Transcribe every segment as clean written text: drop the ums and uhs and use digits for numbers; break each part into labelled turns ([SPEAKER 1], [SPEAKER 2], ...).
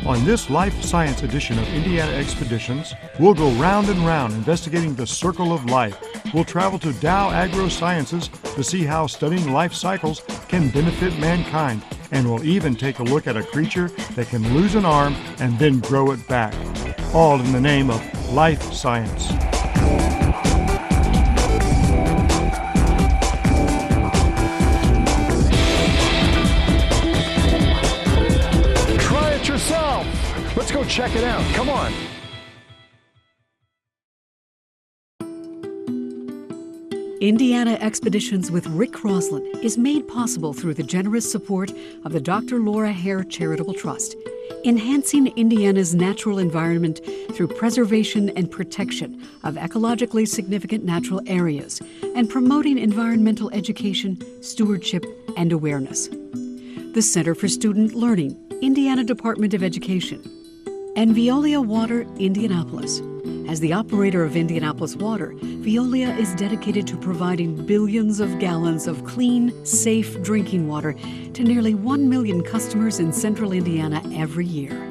[SPEAKER 1] On this Life Science edition of Indiana Expeditions, we'll go round and round investigating the circle of life. We'll travel to Dow AgroSciences to see how studying life cycles can benefit mankind. And we'll even take a look at a creature that can lose an arm and then grow it back. All in the name of life science.
[SPEAKER 2] Try it yourself. Let's go check it out. Come on.
[SPEAKER 3] Indiana Expeditions with Rick Crosland is made possible through the generous support of the Dr. Laura Hare Charitable Trust, enhancing Indiana's natural environment through preservation and protection of ecologically significant natural areas and promoting environmental education, stewardship, and awareness. The Center for Student Learning, Indiana Department of Education, and Veolia Water, Indianapolis. As the operator of Indianapolis Water, Veolia is dedicated to providing billions of gallons of clean, safe drinking water to nearly 1 million customers in central Indiana every year.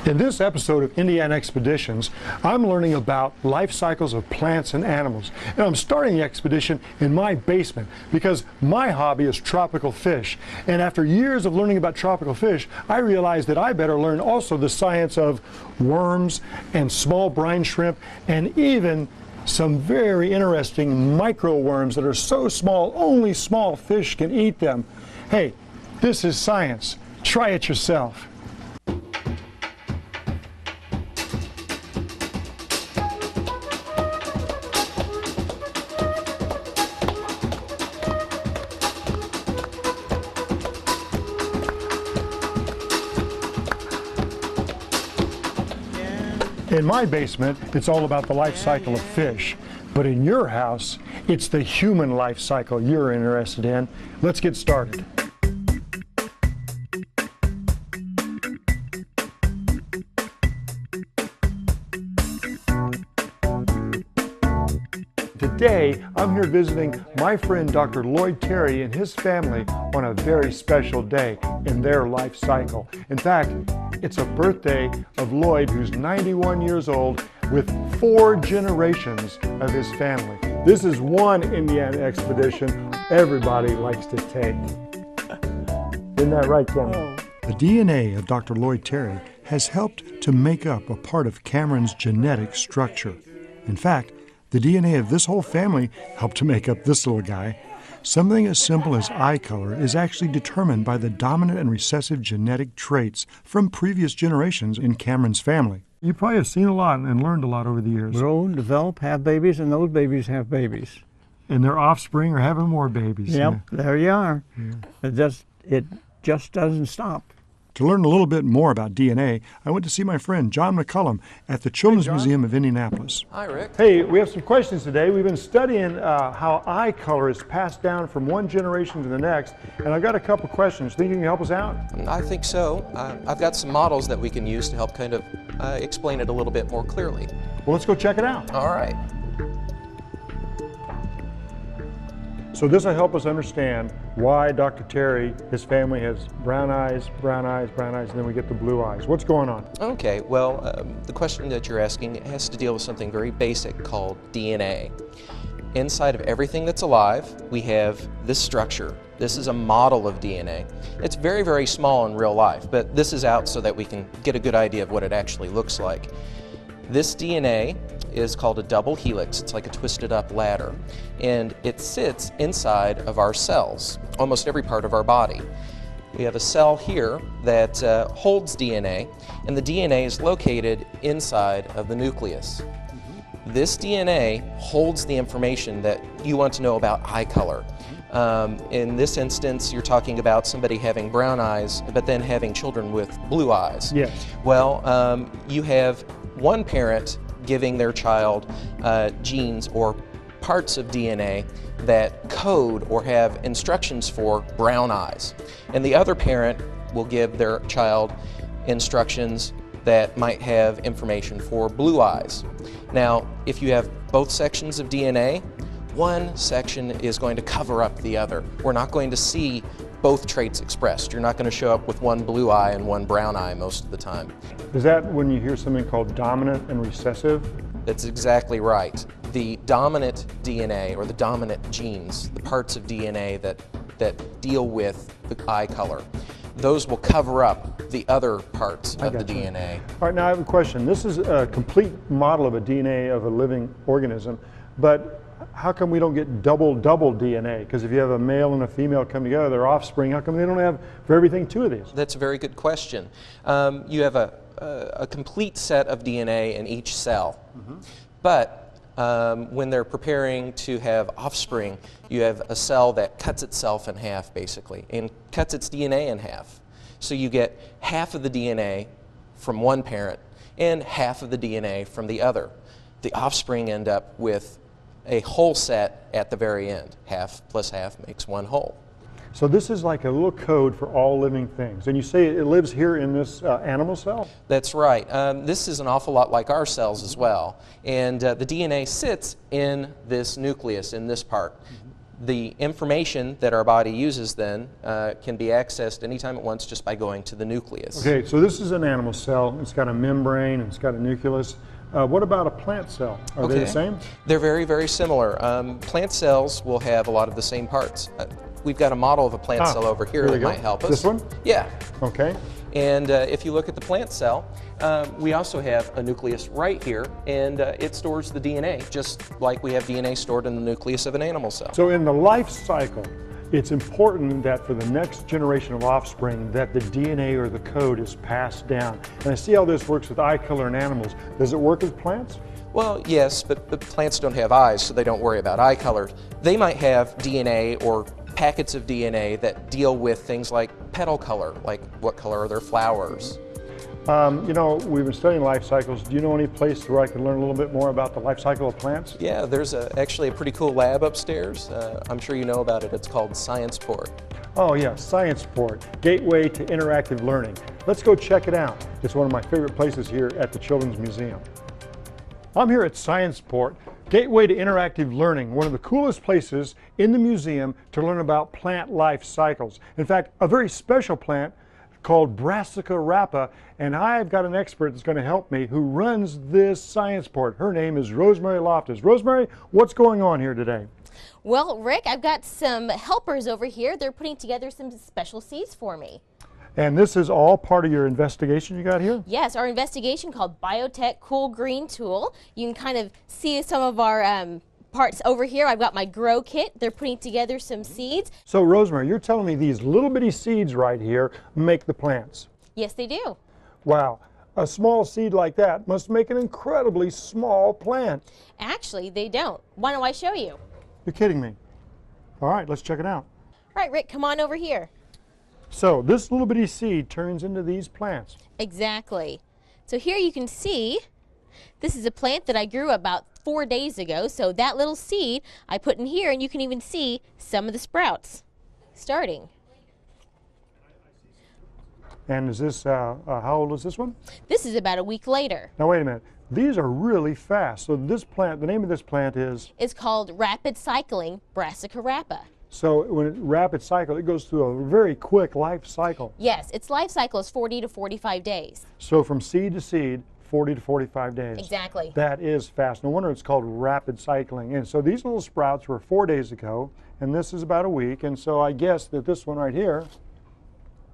[SPEAKER 2] In this episode of Indiana Expeditions, I'm learning about life cycles of plants and animals. And I'm starting the expedition in my basement because my hobby is tropical fish. And after years of learning about tropical fish, I realized that I better learn also the science of worms and small brine shrimp and even some very interesting microworms that are so small, only small fish can eat them. Hey, this is science. Try it yourself. In my basement, it's all about the life cycle of fish. But in your house, it's the human life cycle you're interested in. Let's get started. Today, I'm here visiting my friend Dr. Lloyd Terry and his family on a very special day in their life cycle. In fact, it's a birthday of Lloyd, who's 91 years old, with 4 generations of his family. This is one Indiana expedition everybody likes to take. Isn't that right, Cameron?
[SPEAKER 1] The DNA of Dr. Lloyd Terry has helped to make up a part of Cameron's genetic structure. In fact, the DNA of this whole family helped to make up this little guy. Something as simple as eye color is actually determined by the dominant and recessive genetic traits from previous generations in Cameron's family. You probably have seen a lot and learned a lot over the years.
[SPEAKER 4] Grow, develop, have babies, and those babies have babies.
[SPEAKER 1] And their offspring are having more babies.
[SPEAKER 4] Yep,
[SPEAKER 1] Yeah.
[SPEAKER 4] there you are.
[SPEAKER 1] Yeah.
[SPEAKER 4] It just doesn't stop.
[SPEAKER 1] To learn a little bit more about DNA, I went to see my friend John McCullum at the Children's Museum of Indianapolis.
[SPEAKER 5] Hi, Rick.
[SPEAKER 1] Hey, we have some questions today. We've been studying how eye color is passed down from one generation to the next, and I've got a couple questions. Think you can help us out?
[SPEAKER 5] I think so. I've got some models that we can use to help kind of explain it a little bit more clearly.
[SPEAKER 1] Well, let's go check it out.
[SPEAKER 5] All right.
[SPEAKER 1] So this will help us understand why Dr. Terry, his family, has brown eyes, brown eyes, brown eyes, and then we get the blue eyes. What's going on?
[SPEAKER 5] Okay, well, the question that you're asking has to deal with something very basic called DNA. Inside of everything that's alive, we have this structure. This is a model of DNA. It's very, very small in real life, but this is out so that we can get a good idea of what it actually looks like. This DNA is called a double helix. It's like a twisted up ladder, and it sits inside of our cells, almost every part of our body. We have a cell here that holds DNA, and the DNA is located inside of the nucleus. This DNA holds the information that you want to know about eye color. In this instance, you're talking about somebody having brown eyes, but then having children with blue eyes.
[SPEAKER 1] Yes.
[SPEAKER 5] Well, you have one parent giving their child genes or parts of DNA that code or have instructions for brown eyes. And the other parent will give their child instructions that might have information for blue eyes. Now, if you have both sections of DNA, one section is going to cover up the other. We're not going to see both traits expressed. You're not going to show up with one blue eye and one brown eye most of the time.
[SPEAKER 2] Is that when you hear something called dominant and recessive?
[SPEAKER 5] That's exactly right. The dominant DNA, or the dominant genes, the parts of DNA that deal with the eye color, those will cover up the other parts of the DNA.
[SPEAKER 2] All right, now I have a question. This is a complete model of a DNA of a living organism, but how come we don't get double DNA? Because if you have a male and a female come together, their offspring, how come they don't have, for everything, two of these?
[SPEAKER 5] That's a very good question. You have a complete set of DNA in each cell, but when they're preparing to have offspring, you have a cell that cuts itself in half, basically, and cuts its DNA in half. So you get half of the DNA from one parent and half of the DNA from the other. The offspring end up with a whole set at the very end. Half plus half makes one whole.
[SPEAKER 2] So this is like a little code for all living things. And you say it lives here in this animal cell?
[SPEAKER 5] That's right. This is an awful lot like our cells as well. And the DNA sits in this nucleus, in this part. The information that our body uses then can be accessed anytime it wants just by going to the nucleus.
[SPEAKER 2] Okay, so this is an animal cell. It's got a membrane, and it's got a nucleus. What about a plant cell? Are they the same?
[SPEAKER 5] They're very, very similar. Plant cells will have a lot of the same parts. We've got a model of a plant cell over here that might help us.
[SPEAKER 2] This one?
[SPEAKER 5] Yeah.
[SPEAKER 2] Okay.
[SPEAKER 5] And if you look at the plant cell, we also have a nucleus right here, and it stores the DNA, just like we have DNA stored in the nucleus of an animal cell.
[SPEAKER 2] So in the life cycle, it's important that for the next generation of offspring that the DNA or the code is passed down. And I see how this works with eye color in animals. Does it work with plants?
[SPEAKER 5] Well, yes, but plants don't have eyes, so they don't worry about eye color. They might have DNA or packets of DNA that deal with things like petal color, like what color are their flowers.
[SPEAKER 2] You know, we've been studying life cycles. Do you know any place where I can learn a little bit more about the life cycle of plants?
[SPEAKER 5] Yeah, there's actually a pretty cool lab upstairs. I'm sure you know about it. It's called SciencePort.
[SPEAKER 2] Oh yeah, SciencePort, gateway to interactive learning. Let's go check it out. It's one of my favorite places here at the Children's Museum. I'm here at SciencePort, gateway to interactive learning, one of the coolest places in the museum to learn about plant life cycles. In fact, a very special plant called Brassica rapa, and I've got an expert that's going to help me who runs this SciencePort. Her name is Rosemary Loftus. Rosemary, what's going on here today?
[SPEAKER 6] Well, Rick, I've got some helpers over here. They're putting together some special seeds for me.
[SPEAKER 2] And this is all part of your investigation you got here?
[SPEAKER 6] Yes, our investigation called Biotech Cool Green Tool. You can kind of see some of our parts over here. I've got my grow kit. They're putting together some seeds.
[SPEAKER 2] So Rosemary, you're telling me these little bitty seeds right here make the plants?
[SPEAKER 6] Yes, they do.
[SPEAKER 2] Wow. A small seed like that must make an incredibly small plant.
[SPEAKER 6] Actually, they don't. Why don't I show you?
[SPEAKER 2] You're kidding me. All right, let's check it out.
[SPEAKER 6] All right, Rick, come on over here.
[SPEAKER 2] So this little bitty seed turns into these plants.
[SPEAKER 6] Exactly. So here you can see, this is a plant that I grew about 4 days ago. So that little seed I put in here, and you can even see some of the sprouts starting.
[SPEAKER 2] And is this, how old is this one?
[SPEAKER 6] This is about a week later.
[SPEAKER 2] Now wait a minute. These are really fast. So this plant, the name of this plant is?
[SPEAKER 6] It's called rapid cycling Brassica rapa.
[SPEAKER 2] So when it rapid cycle, it goes through a very quick life cycle.
[SPEAKER 6] Yes, its life cycle is 40 to 45 days.
[SPEAKER 2] So from seed to seed, 40 to 45 days.
[SPEAKER 6] Exactly.
[SPEAKER 2] That is fast. No wonder it's called rapid cycling. And so these little sprouts were 4 days ago, and this is about a week. And so I guess that this one right here.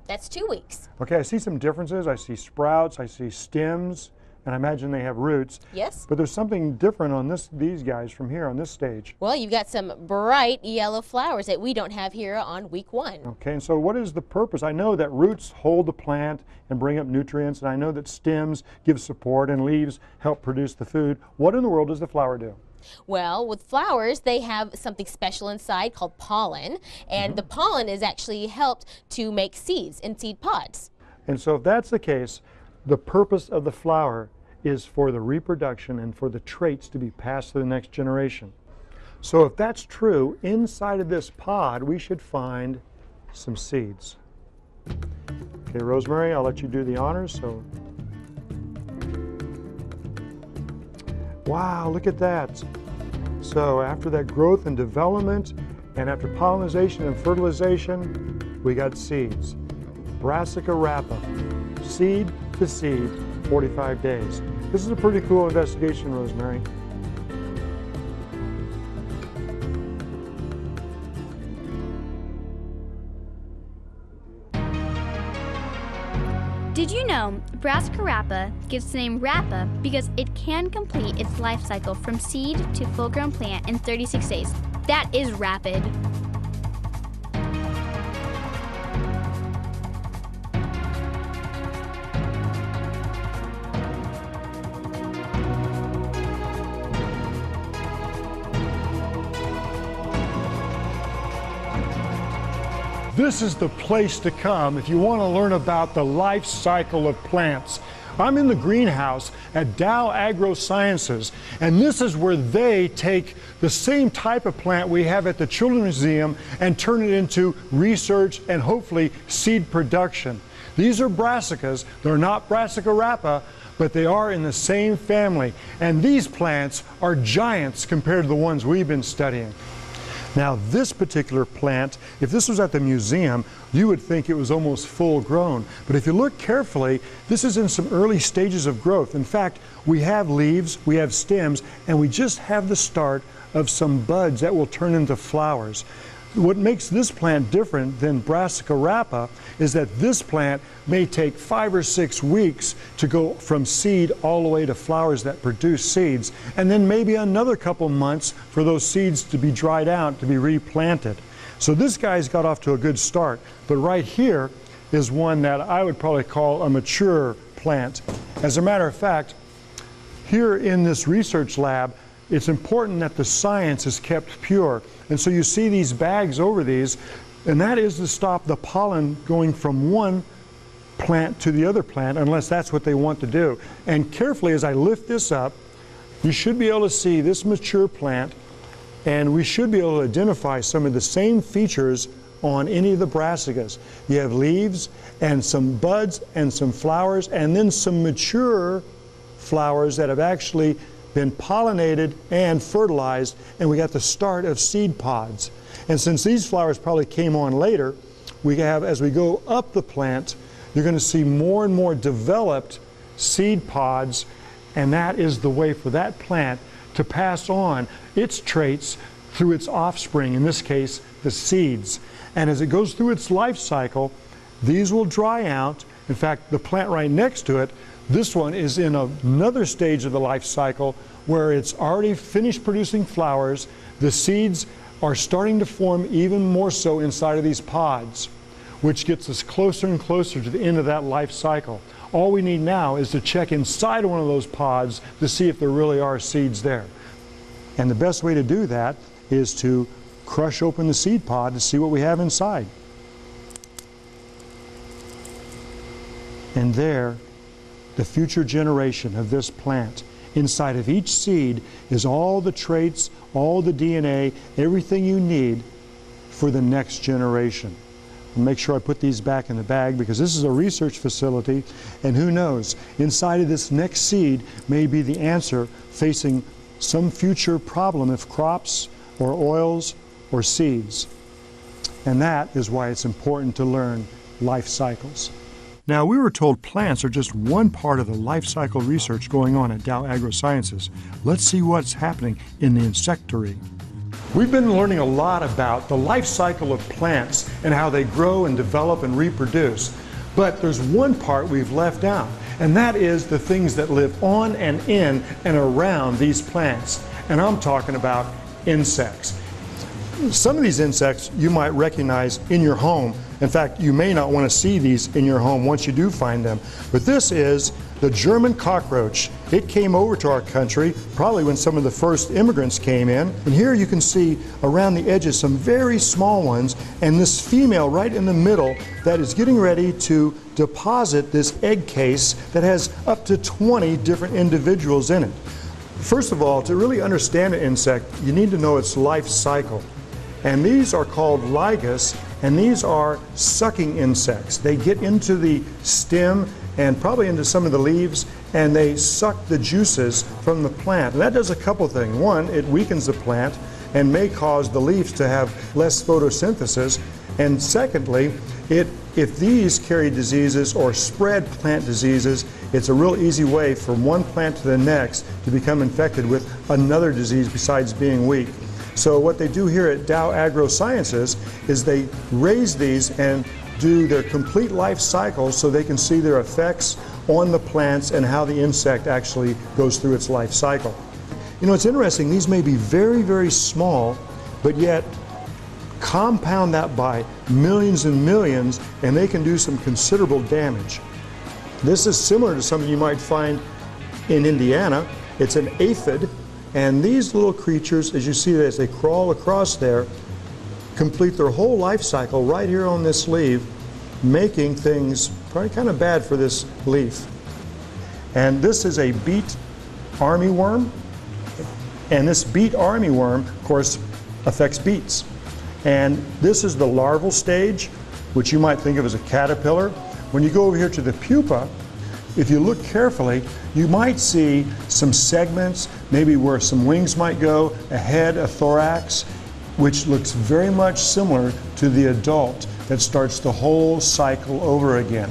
[SPEAKER 6] That's 2 weeks.
[SPEAKER 2] Okay, I see some differences. I see sprouts, I see stems, and I imagine they have roots.
[SPEAKER 6] Yes.
[SPEAKER 2] But there's something different on these guys from here on this stage.
[SPEAKER 6] Well, you've got some bright yellow flowers that we don't have here on week 1.
[SPEAKER 2] Okay, and so what is the purpose? I know that roots hold the plant and bring up nutrients, and I know that stems give support and leaves help produce the food. What in the world does the flower do?
[SPEAKER 6] Well, with flowers, they have something special inside called pollen, and the pollen is actually helped to make seeds in seed pods.
[SPEAKER 2] And so if that's the case, the purpose of the flower is for the reproduction and for the traits to be passed to the next generation. So if that's true, inside of this pod, we should find some seeds. Okay, Rosemary, I'll let you do the honors. So, wow, look at that. So after that growth and development, and after pollination and fertilization, we got seeds. Brassica rapa, seed to seed, 45 days. This is a pretty cool investigation, Rosemary.
[SPEAKER 7] Did you know Brassica rapa gives the name rapa because it can complete its life cycle from seed to full-grown plant in 36 days. That is rapid.
[SPEAKER 2] This is the place to come if you want to learn about the life cycle of plants. I'm in the greenhouse at Dow AgroSciences, and this is where they take the same type of plant we have at the Children's Museum and turn it into research and hopefully seed production. These are brassicas. They're not Brassica rapa, but they are in the same family. And these plants are giants compared to the ones we've been studying. Now, this particular plant, if this was at the museum, you would think it was almost full grown. But if you look carefully, this is in some early stages of growth. In fact, we have leaves, we have stems, and we just have the start of some buds that will turn into flowers. What makes this plant different than Brassica rapa is that this plant may take 5 or 6 weeks to go from seed all the way to flowers that produce seeds, and then maybe another couple months for those seeds to be dried out, to be replanted. So this guy's got off to a good start, but right here is one that I would probably call a mature plant. As a matter of fact, here in this research lab, it's important that the science is kept pure. And so you see these bags over these, and that is to stop the pollen going from one plant to the other plant, unless that's what they want to do. And carefully, as I lift this up, you should be able to see this mature plant, and we should be able to identify some of the same features on any of the brassicas. You have leaves and some buds and some flowers, and then some mature flowers that have actually been pollinated and fertilized, and we got the start of seed pods. And since these flowers probably came on later, we have, as we go up the plant, you're going to see more and more developed seed pods, and that is the way for that plant to pass on its traits through its offspring, in this case, the seeds. And as it goes through its life cycle, these will dry out. In fact, the plant right next to it, this one is in another stage of the life cycle where it's already finished producing flowers. The seeds are starting to form even more so inside of these pods, which gets us closer and closer to the end of that life cycle. All we need now is to check inside one of those pods to see if there really are seeds there. And the best way to do that is to crush open the seed pod to see what we have inside. And there, the future generation of this plant. Inside of each seed is all the traits, all the DNA, everything you need for the next generation. I'll make sure I put these back in the bag because this is a research facility, and who knows, inside of this next seed may be the answer facing some future problem of crops or oils or seeds. And that is why it's important to learn life cycles. Now, we were told plants are just one part of the life cycle research going on at Dow AgroSciences. Let's see what's happening in the insectary. We've been learning a lot about the life cycle of plants and how they grow and develop and reproduce. But there's one part we've left out, and that is the things that live on and in and around these plants. And I'm talking about insects. Some of these insects you might recognize in your home. In fact, you may not want to see these in your home once you do find them. But this is the German cockroach. It came over to our country probably when some of the first immigrants came in. And here you can see around the edges some very small ones, and this female right in the middle that is getting ready to deposit this egg case that has up to 20 different individuals in it. First of all, to really understand an insect, you need to know its life cycle. And these are called ligas, and these are sucking insects. They get into the stem and probably into some of the leaves, and they suck the juices from the plant. And that does a couple things. One, it weakens the plant and may cause the leaves to have less photosynthesis.
[SPEAKER 1] And secondly, if these carry diseases or spread plant diseases, it's a real easy way from one plant to the next to become infected with another disease besides being weak. So what they do here at Dow AgroSciences is they raise these and do their complete life cycle so they can see their effects on the plants and how the insect actually goes through its life cycle. You know, it's interesting, these may be very, very small, but yet compound that by millions and millions, and they can do some considerable damage. This is similar to something you might find in Indiana. It's an aphid, and these little creatures, as you see as they crawl across there, complete their whole life cycle right here on this leaf, making things probably kind of bad for this leaf. And this is a beet armyworm, and this beet armyworm, of course, affects beets. And this is the larval stage, which you might think of as a caterpillar. When you go over here to the pupa, if you look carefully, you might see some segments, maybe where some wings might go, a head, a thorax, which looks very much similar to the adult that starts the whole cycle over again.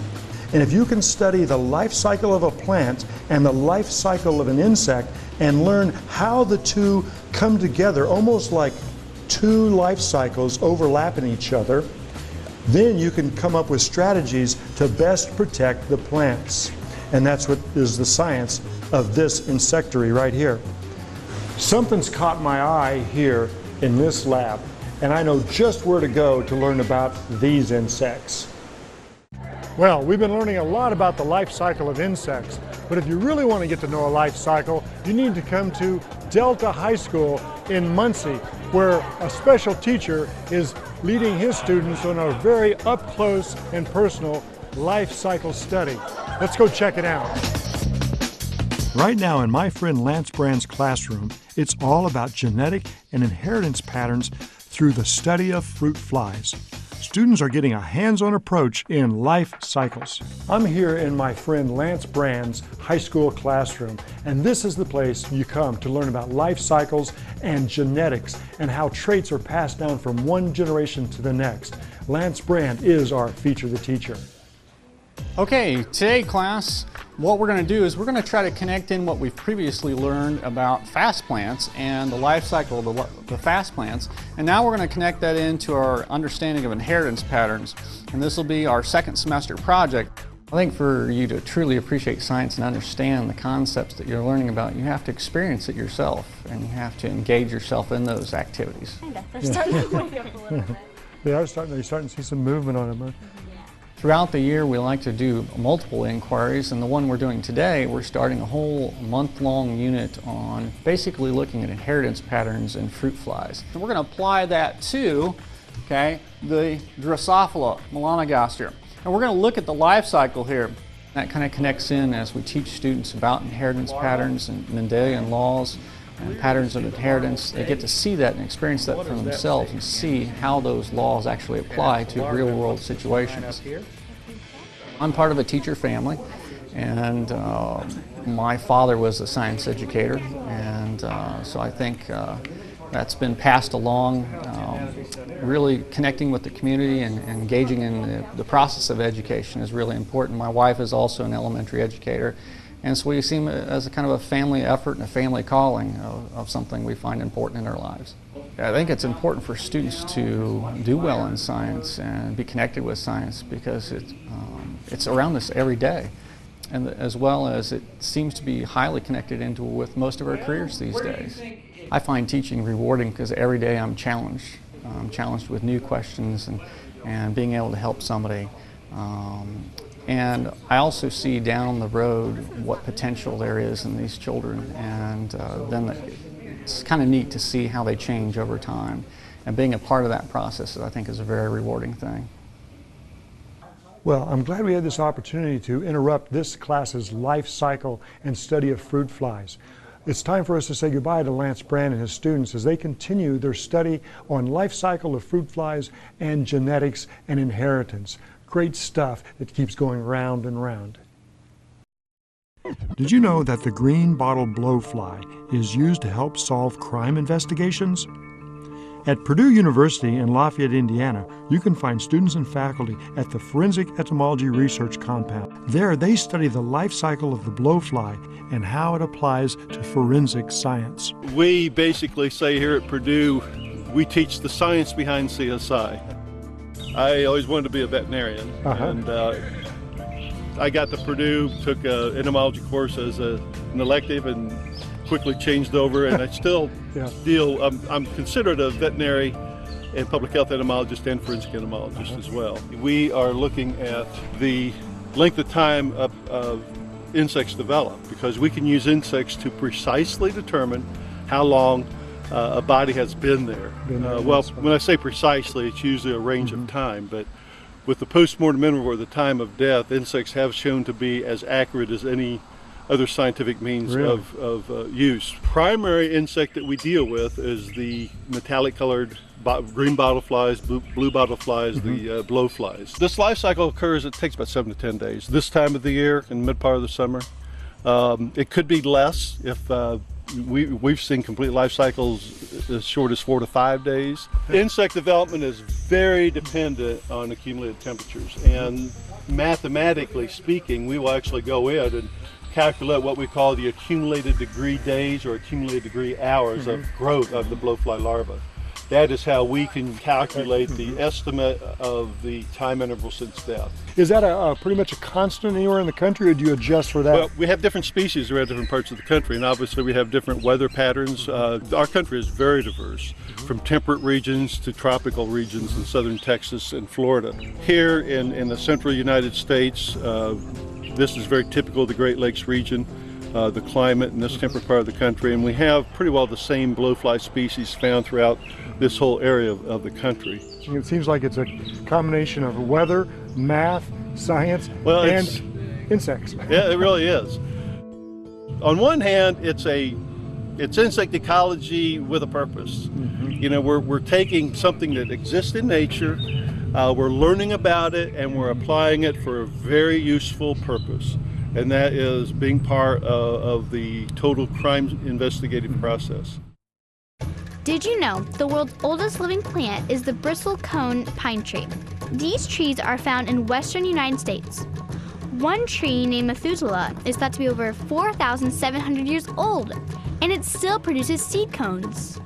[SPEAKER 1] And if you can study the life cycle of a plant and the life cycle of an insect and learn how the two come together, almost like two life cycles overlapping each other, then you can come up with strategies to best protect the plants. And that's what is the science of this insectary right here. Something's caught my eye here in this lab, and I know just where to go to learn about these insects.
[SPEAKER 2] Well, we've been learning a lot about the life cycle of insects, but if you really want to get to know a life cycle, you need to come to Delta High School in Muncie, where a special teacher is leading his students on a very up-close and personal life cycle study. Let's go check it out.
[SPEAKER 1] Right now in my friend Lance Brand's classroom, it's all about genetic and inheritance patterns through the study of fruit flies. Students are getting a hands-on approach in life cycles.
[SPEAKER 2] I'm here in my friend Lance Brand's high school classroom, and this is the place you come to learn about life cycles and genetics and how traits are passed down from one generation to the next. Lance Brand is our Feature the Teacher.
[SPEAKER 8] Okay, today class, what we're going to do is we're going to try to connect in what we've previously learned about fast plants and the life cycle of the fast plants, and now we're going to connect that into our understanding of inheritance patterns, and this will be our second semester project. I think for you to truly appreciate science and understand the concepts that you're learning about, you have to experience it yourself, and you have to engage yourself in those activities.
[SPEAKER 6] They're starting to wake up a little bit.
[SPEAKER 2] You're starting to see some movement on them.
[SPEAKER 8] Throughout the year, we like to do multiple inquiries, and the one we're doing today, we're starting a whole month-long unit on basically looking at inheritance patterns in fruit flies. And we're going to apply that to, the Drosophila melanogaster. And we're going to look at the life cycle here. That kind of connects in as we teach students about inheritance patterns and Mendelian laws and patterns of inheritance. They get to see that and experience that for themselves and see how those laws actually apply to real-world situations. I'm part of a teacher family, and my father was a science educator, and so I think that's been passed along. Really connecting with the community and engaging in the process of education is really important. My wife is also an elementary educator, and so we see it as a kind of a family effort and a family calling of something we find important in our lives. I think it's important for students to do well in science and be connected with science because it's around us every day, and as well as it seems to be highly connected with most of our careers these days. I find teaching rewarding because every day I'm challenged. I'm challenged with new questions and being able to help somebody. And I also see down the road what potential there is in these children, and then it's kind of neat to see how they change over time. And being a part of that process, I think, is a very rewarding thing.
[SPEAKER 2] Well, I'm glad we had this opportunity to interrupt this class's life cycle and study of fruit flies. It's time for us to say goodbye to Lance Brand and his students as they continue their study on life cycle of fruit flies and genetics and inheritance. Great stuff that keeps going round and round.
[SPEAKER 1] Did you know that the green bottle blowfly is used to help solve crime investigations? At Purdue University in Lafayette, Indiana, you can find students and faculty at the Forensic Entomology Research Compound. There, they study the life cycle of the blowfly and how it applies to forensic science.
[SPEAKER 9] We basically say here at Purdue, we teach the science behind CSI. I always wanted to be a veterinarian, and I got to Purdue, took an entomology course as an elective, and quickly changed over, and I still I'm considered a veterinary and public health entomologist and forensic entomologist as well. We are looking at the length of time of insects develop, because we can use insects to precisely determine how long a body has been there. Well, when I say precisely, it's usually a range of time, but with the post-mortem interval or the time of death, insects have shown to be as accurate as any other scientific means of use. Primary insect that we deal with is the metallic colored green bottleflies, blue bottleflies, the blowflies. This life cycle occurs, it takes about 7 to 10 days. This time of the year, in the mid part of the summer. It could be less if we've seen complete life cycles as short as 4 to 5 days. Insect development is very dependent on accumulated temperatures, and mathematically speaking, we will actually go in and calculate what we call the accumulated degree days or accumulated degree hours of growth of the blowfly larva. That is how we can calculate the estimate of the time interval since death.
[SPEAKER 2] Is that pretty much a constant anywhere in the country, or do you adjust for that?
[SPEAKER 9] Well, we have different species around different parts of the country, and obviously we have different weather patterns. Our country is very diverse, from temperate regions to tropical regions in southern Texas and Florida. Here in the central United States, this is very typical of the Great Lakes region, the climate in this temperate part of the country, and we have pretty well the same blowfly species found throughout this whole area of the country.
[SPEAKER 2] It seems like it's a combination of weather, math, science, and insects.
[SPEAKER 9] Yeah, it really is. On one hand, it's insect ecology with a purpose. You know, we're taking something that exists in nature, we're learning about it, and we're applying it for a very useful purpose, and that is being part of the total crime investigative process.
[SPEAKER 7] Did you know the world's oldest living plant is the bristlecone pine tree? These trees are found in western United States. One tree named Methuselah is thought to be over 4,700 years old, and it still produces seed cones.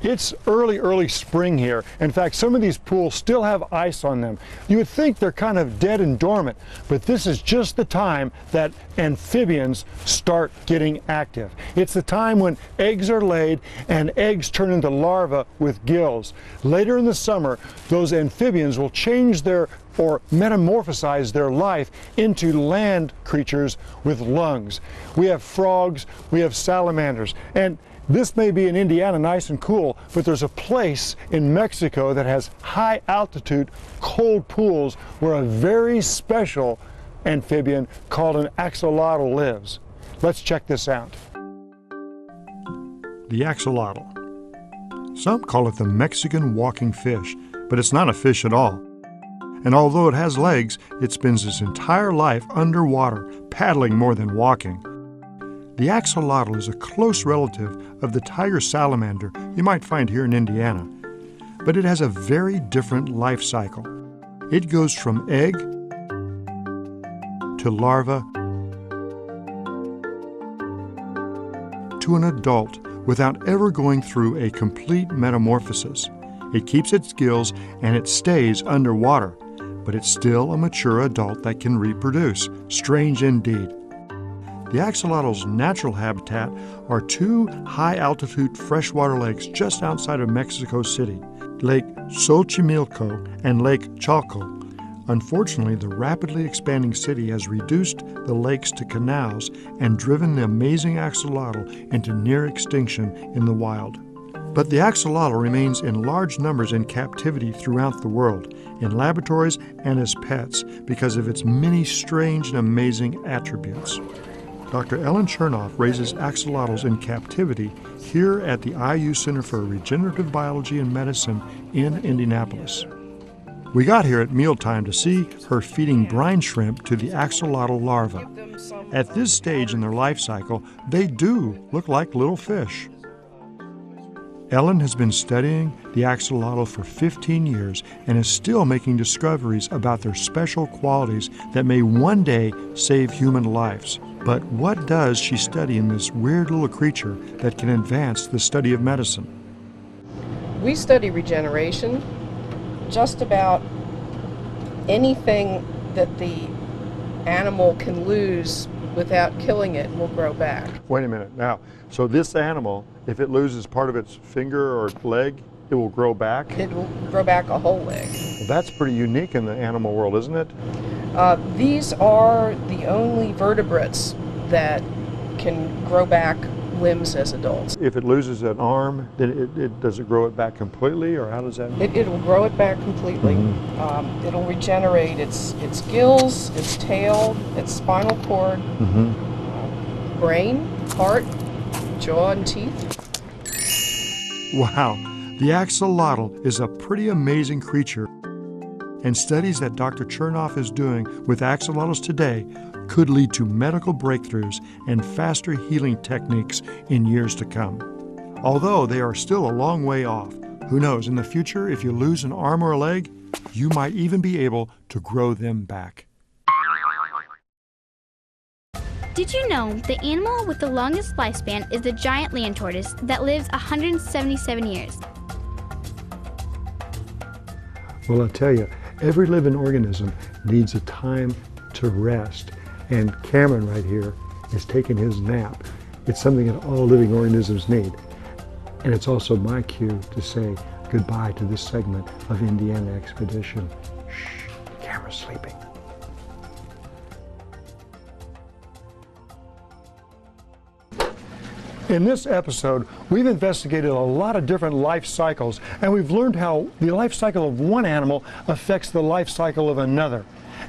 [SPEAKER 2] It's early spring here. In fact, some of these pools still have ice on them. You would think they're kind of dead and dormant, but this is just the time that amphibians start getting active. It's the time when eggs are laid and eggs turn into larvae with gills. Later in the summer, those amphibians will change or metamorphosize their life into land creatures with lungs. We have frogs, we have salamanders, and this may be in Indiana nice and cool, but there's a place in Mexico that has high altitude, cold pools where a very special amphibian called an axolotl lives. Let's check this out.
[SPEAKER 1] The axolotl. Some call it the Mexican walking fish, but it's not a fish at all. And although it has legs, it spends its entire life underwater, paddling more than walking. The axolotl is a close relative of the tiger salamander you might find here in Indiana, but it has a very different life cycle. It goes from egg to larva to an adult without ever going through a complete metamorphosis. It keeps its gills and it stays underwater, but it's still a mature adult that can reproduce. Strange indeed. The axolotl's natural habitat are two high-altitude freshwater lakes just outside of Mexico City, Lake Xochimilco and Lake Chalco. Unfortunately, the rapidly expanding city has reduced the lakes to canals and driven the amazing axolotl into near extinction in the wild. But the axolotl remains in large numbers in captivity throughout the world, in laboratories and as pets, because of its many strange and amazing attributes. Dr. Ellen Chernoff raises axolotls in captivity here at the IU Center for Regenerative Biology and Medicine in Indianapolis. We got here at mealtime to see her feeding brine shrimp to the axolotl larvae. At this stage in their life cycle, they do look like little fish. Ellen has been studying the axolotl for 15 years and is still making discoveries about their special qualities that may one day save human lives. But what does she study in this weird little creature that can advance the study of medicine?
[SPEAKER 10] We study regeneration. Just about anything that the animal can lose without killing it will grow back.
[SPEAKER 2] Wait a minute. Now, so this animal, if it loses part of its finger or leg, it will grow back?
[SPEAKER 10] It will grow back a whole leg.
[SPEAKER 2] Well, that's pretty unique in the animal world, isn't it?
[SPEAKER 10] These are the only vertebrates that can grow back limbs as adults.
[SPEAKER 2] If it loses an arm, then does it grow it back completely, or how does that?
[SPEAKER 10] It will grow it back completely.
[SPEAKER 2] Mm-hmm.
[SPEAKER 10] It'll regenerate its gills, its tail, its spinal cord, brain, heart, jaw, and teeth.
[SPEAKER 1] Wow, the axolotl is a pretty amazing creature, and studies that Dr. Chernoff is doing with axolotls today could lead to medical breakthroughs and faster healing techniques in years to come. Although they are still a long way off, who knows, in the future, if you lose an arm or a leg, you might even be able to grow them back.
[SPEAKER 7] Did you know the animal with the longest lifespan is the giant land tortoise that lives 177 years?
[SPEAKER 2] Well, I'll tell you, every living organism needs a time to rest. And Cameron right here is taking his nap. It's something that all living organisms need. And it's also my cue to say goodbye to this segment of Indiana Expedition. Shh, Cameron's sleeping. In this episode, we've investigated a lot of different life cycles, and we've learned how the life cycle of one animal affects the life cycle of another.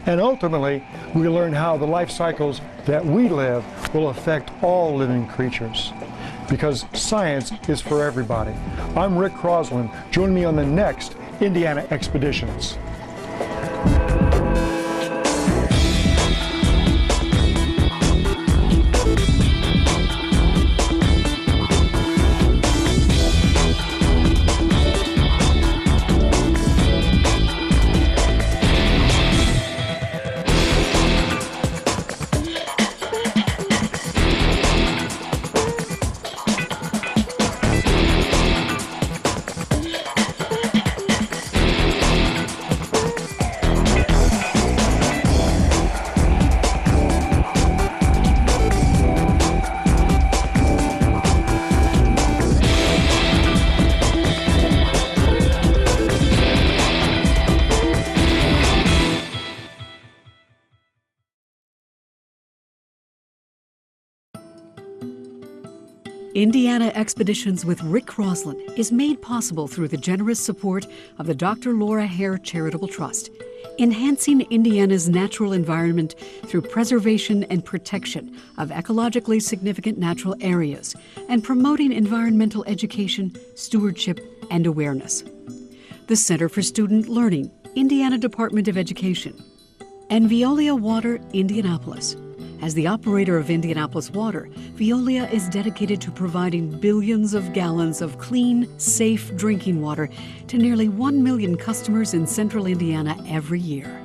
[SPEAKER 2] And ultimately, we learn how the life cycles that we live will affect all living creatures. Because science is for everybody. I'm Rick Crosland. Join me on the next Indiana Expeditions.
[SPEAKER 3] Indiana Expeditions with Rick Crosland is made possible through the generous support of the Dr. Laura Hare Charitable Trust, enhancing Indiana's natural environment through preservation and protection of ecologically significant natural areas and promoting environmental education, stewardship, and awareness. The Center for Student Learning, Indiana Department of Education, and Veolia Water, Indianapolis. As the operator of Indianapolis Water, Veolia is dedicated to providing billions of gallons of clean, safe drinking water to nearly 1 million customers in central Indiana every year.